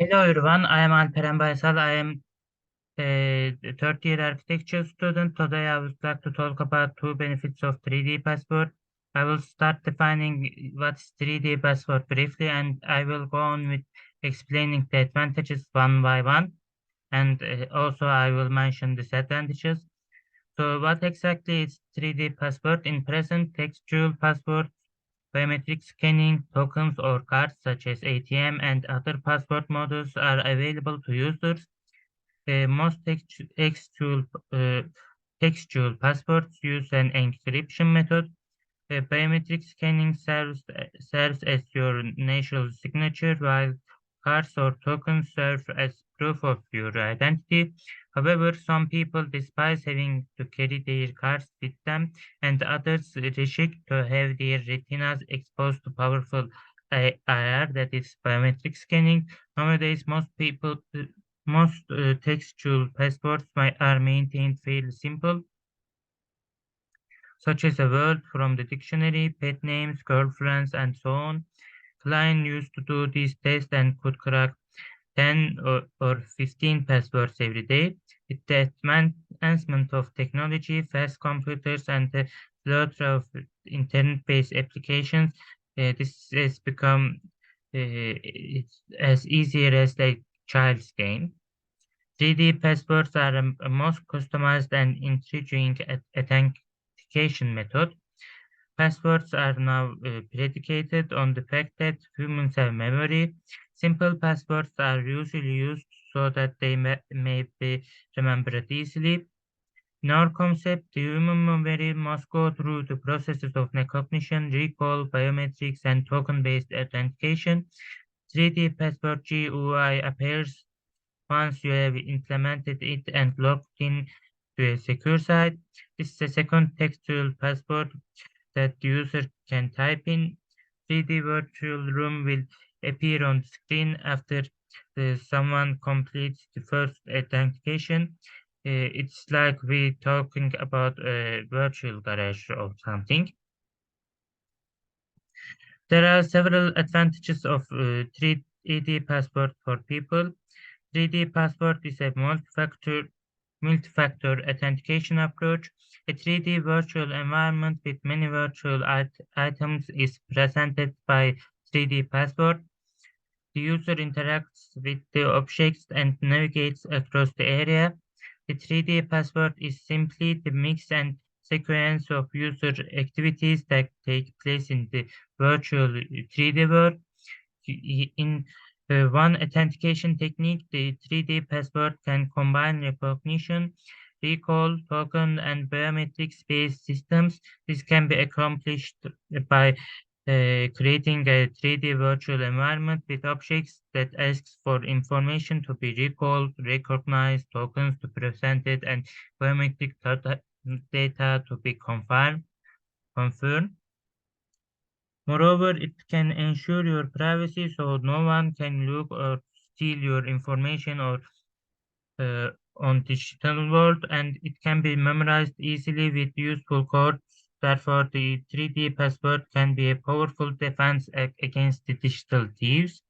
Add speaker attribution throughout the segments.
Speaker 1: Hello everyone, I am Alperen Baysal. I am a third year architecture student. Today I would like to talk about two benefits of 3D passport. I will start defining what's 3D passport briefly, and I will go on with explaining the advantages one by one. And also I will mention disadvantages. So what exactly is 3D passport? In present, textual passport, biometric scanning, tokens or cards such as ATM and other passport models are available to users. Most uh, textual passports use an encryption method. Biometric scanning serves as your natural signature, while cards or tokens serve as proof of your identity. However, some people despise having to carry their cards with them, and others reject to have their retinas exposed to powerful IR, that is biometric scanning. Nowadays, most textual passports are maintained fairly simple, such as a word from the dictionary, pet names, girlfriends, and so on. Klein used to do these tests and could crack 10 or 15 passwords every day. With the advancement of technology, fast computers, and the plethora of internet-based applications, this has become it's as easier as a child's game. 3D passports are a most customized and intriguing authentication method. Passwords are now predicated on the fact that humans have memory. Simple passwords are usually used so that they may be remembered easily. In our concept, the human memory must go through the processes of recognition, recall, biometrics, and token-based authentication. 3D password GUI appears once you have implemented it and logged in to a secure site. This is a second textual password that the user can type in. 3D virtual room will appear on the screen after someone completes the first authentication. It's like we talking about a virtual garage or something. There are several advantages of 3D passport for people. 3D passport is a multi-factor authentication approach. A 3D virtual environment with many virtual items is presented by 3D passport. The user interacts with the objects and navigates across the area. The 3D passport is simply the mix and sequence of user activities that take place in the virtual 3D world. In one authentication technique, the 3D passport can combine recognition, recall, token, and biometrics-based systems. This can be accomplished by creating a 3D virtual environment with objects that asks for information to be recalled, recognized, tokens to be presented, and biometric data to be confirmed. Moreover, it can ensure your privacy so no one can look or steal your information or on digital world, and it can be memorized easily with useful codes. Therefore, the 3D password can be a powerful defense against the digital thieves.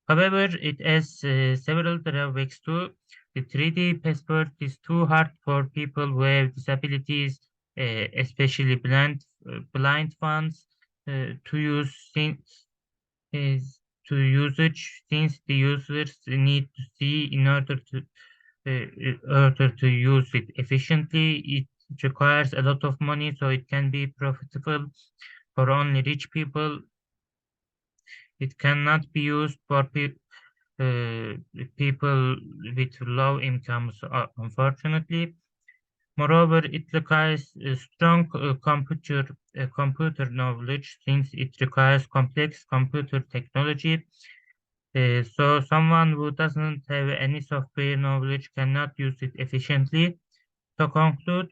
Speaker 1: However, it has several drawbacks too. The 3D passport is too hard for people who have disabilities, especially blind ones, to use is to usage since the users need to see in order to use it efficiently. It requires a lot of money, so it can be profitable for only rich people. It cannot be used for uh, people with low incomes, unfortunately. Moreover, it requires a strong computer knowledge since it requires complex computer technology. So someone who doesn't have any software knowledge cannot use it efficiently. To conclude,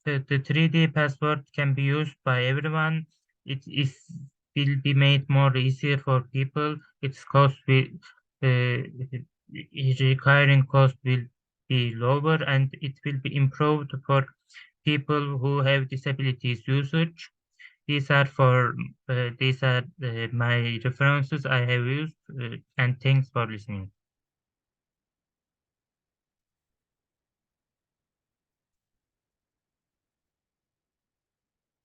Speaker 1: the 3D password can be used by everyone. Will be made more easier for people. Its requiring cost will be lower, and it will be improved for people who have disabilities usage. These are my references I have used, and thanks for listening.